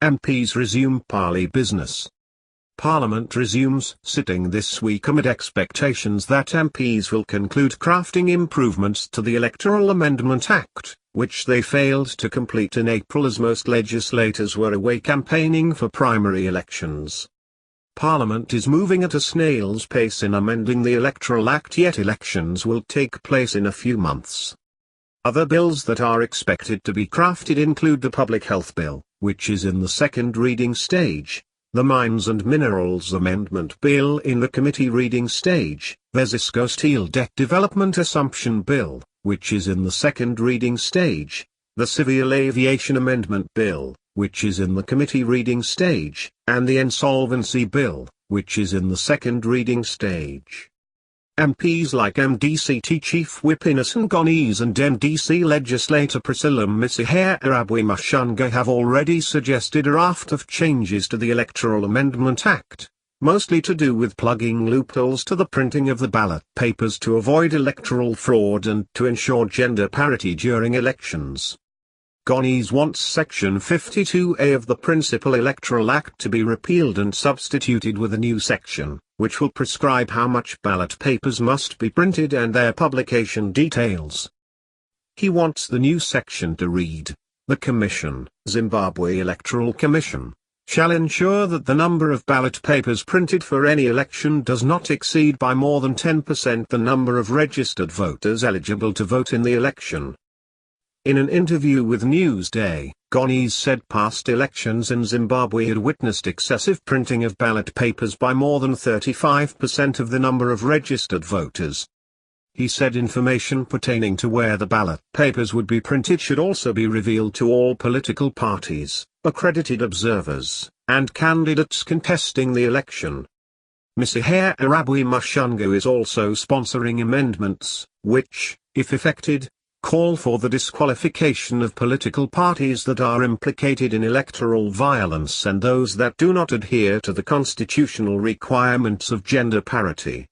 MPs resume parley business. Parliament resumes sitting this week amid expectations that MPs will conclude crafting improvements to the Electoral Amendment Act, which they failed to complete in April as most legislators were away campaigning for primary elections. Parliament is moving at a snail's pace in amending the Electoral Act, yet elections will take place in a few months. Other bills that are expected to be crafted include the Public Health Bill, which is in the second reading stage, the Mines and Minerals Amendment Bill in the committee reading stage, the ISCO Steel Debt Development Assumption Bill, which is in the second reading stage, the Civil Aviation Amendment Bill, which is in the committee reading stage, and the Insolvency Bill, which is in the second reading stage. MPs like MDCT Chief Whip Innocent Gonese and MDC legislator Priscilla Misiher Arabwi-Mashanga have already suggested a raft of changes to the Electoral Amendment Act, mostly to do with plugging loopholes to the printing of the ballot papers to avoid electoral fraud and to ensure gender parity during elections. Gonese wants Section 52A of the Principal Electoral Act to be repealed and substituted with a new section, which will prescribe how much ballot papers must be printed and their publication details. He wants the new section to read, "The Commission, Zimbabwe Electoral Commission, shall ensure that the number of ballot papers printed for any election does not exceed by more than 10% the number of registered voters eligible to vote in the election." In an interview with Newsday, Gonese said past elections in Zimbabwe had witnessed excessive printing of ballot papers by more than 35% of the number of registered voters. He said information pertaining to where the ballot papers would be printed should also be revealed to all political parties, accredited observers, and candidates contesting the election. Misiher Arabwi-Mashanga is also sponsoring amendments, which, if effected, call for the disqualification of political parties that are implicated in electoral violence and those that do not adhere to the constitutional requirements of gender parity.